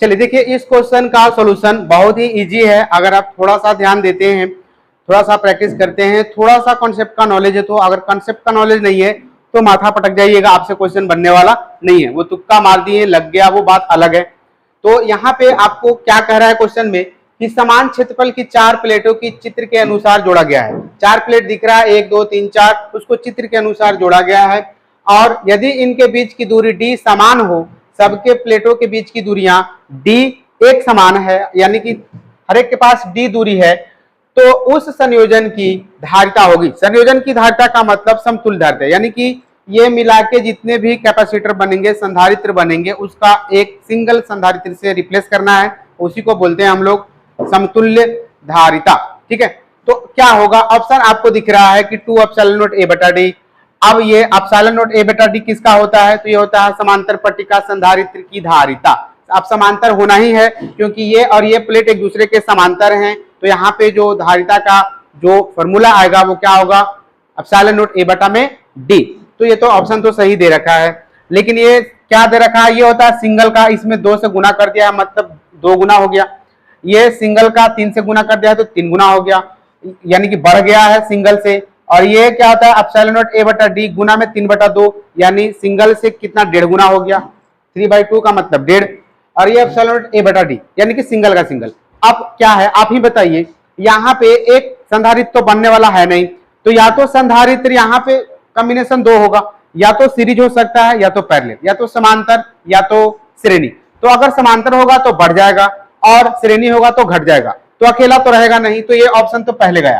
चलिए देखिए, इस क्वेश्चन का सॉल्यूशन बहुत ही इजी है। अगर आप थोड़ा सा ध्यान देते हैं, थोड़ा सा प्रैक्टिस करते हैं, थोड़ा सा कॉन्सेप्ट का नॉलेज है, तो अगर कॉन्सेप्ट का नॉलेज नहीं है तो माथा पटक जाइएगा, आपसे क्वेश्चन बनने वाला नहीं है। वो तुक्का मार दिए, लग गया, वो बात अलग है। तो यहाँ पे आपको क्या कह रहा है क्वेश्चन में कि समान क्षेत्रफल की 4 प्लेटों की चित्र के अनुसार जोड़ा गया है। 4 प्लेट दिख रहा है, 1 2 3 4, उसको चित्र के अनुसार जोड़ा गया है। और यदि इनके बीच की दूरी d समान हो, सबके प्लेटों के बीच की दूरियां d एक समान है, यानी कि हर एक के पास d दूरी है, तो उस संयोजन की धारिता होगी। संयोजन की धारिता का मतलब समतुल्य धारिता, यानी कि ये मिला के जितने भी कैपेसिटर बनेंगे, संधारित्र बनेंगे, उसका एक सिंगल संधारित्र से रिप्लेस करना है, उसी को बोलते हैं हम लोग समतुल्य धारिता। ठीक है, तो क्या होगा, ऑप्शन आपको दिख रहा है कि 2 एप्सिलॉन नॉट a बटा d। अब ये एप्सिलॉन नॉट a बटा d किसका होता है, तो ये होता है समांतर पट्टिका संधारित्र की धारिता। अब समांतर होना ही है क्योंकि ये और ये प्लेट एक दूसरे के समांतर हैं, तो यहाँ पे जो धारिता का जो फॉर्मूला आएगा वो क्या होगा, एप्सिलॉन नॉट a बटा में d। तो ये तो ऑप्शन तो सही दे रखा है, लेकिन ये क्या दे रखा है, ये होता है सिंगल का, इसमें 2 से गुना कर दिया मतलब 2 गुना हो गया। ये सिंगल का 3 से गुना कर दिया तो 3 गुना हो गया, यानी कि बढ़ गया है सिंगल से। और ये क्या होता है, एप्सिलॉन नॉट a बटा d गुना में 3 बटा 2, यानी सिंगल से कितना 1.5 गुना हो गया, 3/2 का मतलब 1.5। और ये एप्सिलॉन नॉट a बटा d यानी कि सिंगल का सिंगल। अब क्या है, आप ही बताइए, यहाँ पे एक संधारित्र तो बनने वाला है नहीं, तो या तो संधारित्र यहाँ पे कॉम्बिनेशन 2 होगा, या तो सीरीज हो सकता है, या तो पैरेलल, या तो समांतर, या तो श्रेणी। तो अगर समांतर होगा तो बढ़ जाएगा और श्रेणी होगा तो घट जाएगा, तो अकेला तो रहेगा नहीं, तो ये ऑप्शन तो पहले गया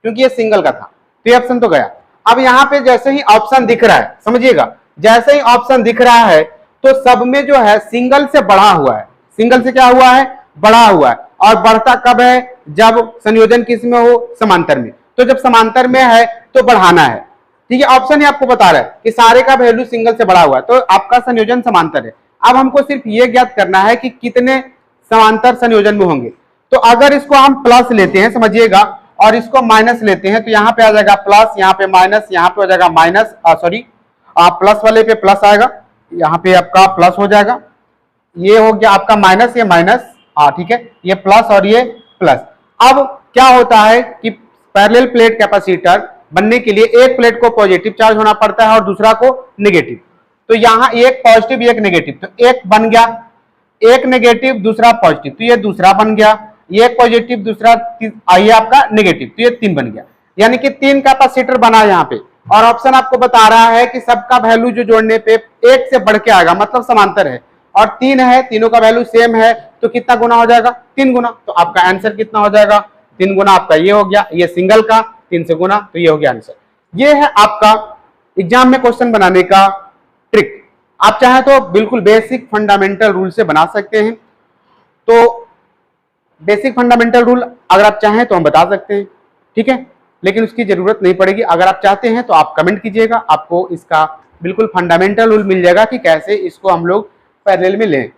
क्योंकि ये सिंगल का था, तो ये ऑप्शन तो गया। अब यहाँ पे जैसे ही ऑप्शन दिख रहा है, समझिएगा, जैसे ही ऑप्शन दिख रहा है तो सब में जो है सिंगल से बढ़ा हुआ है, सिंगल से क्या हुआ है, बढ़ा हुआ है। और बढ़ता कब है, जब संयोजन किस में हो, समांतर में। तो जब समांतर में है तो बढ़ाना है। ठीक है, ऑप्शन ही आपको बता रहा है कि सारे का वैल्यू सिंगल से बढ़ा हुआ है, तो आपका संयोजन समांतर है। अब हमको सिर्फ ये ज्ञात करना है कि कितने समांतर संयोजन में होंगे। तो अगर इसको हम प्लस लेते हैं, समझिएगा, और इसको माइनस लेते हैं, तो यहाँ पे आ जाएगा प्लस, यहाँ पे माइनस, यहाँ पे हो जाएगा माइनस, सॉरी प्लस वाले पे प्लस आएगा, यहाँ पे आपका प्लस हो जाएगा, ये हो गया आपका माइनस, ये माइनस, ठीक है, ये प्लस और ये प्लस। अब क्या होता है कि पैरेलल प्लेट कैपेसिटर बनने के लिए एक प्लेट को पॉजिटिव चार्ज होना पड़ता है और दूसरा को नेगेटिव। तो यहाँ एक पॉजिटिव एक नेगेटिव, तो एक बन गया, एक नेगेटिव दूसरा पॉजिटिव, तो ये दूसरा बन गया, ये पॉजिटिव दूसरा ये आपका नेगेटिव, तो ये 3 बन गया, यानी कि 3 कैपेसिटर बना यहाँ पे। और ऑप्शन आपको बता रहा है कि सबका वैल्यू जो जोड़ने पे 1 से बढ़ के आएगा, मतलब समांतर है, और 3 है, तीनों का वैल्यू सेम है, तो कितना गुना हो जाएगा, 3 गुना। तो आपका आंसर कितना हो जाएगा, 3 गुना आपका ये हो गया, ये सिंगल का 3 से गुना, तो ये हो गया आंसर। ये है आपका एग्जाम में क्वेश्चन बनाने का ट्रिक। आप चाहे तो बिल्कुल बेसिक फंडामेंटल रूल से बना सकते हैं। तो बेसिक फंडामेंटल रूल अगर आप चाहें तो हम बता सकते हैं, ठीक है, लेकिन उसकी जरूरत नहीं पड़ेगी। अगर आप चाहते हैं तो आप कमेंट कीजिएगा, आपको इसका बिल्कुल फंडामेंटल रूल मिल जाएगा कि कैसे इसको हम लोग पैरेलल में लें।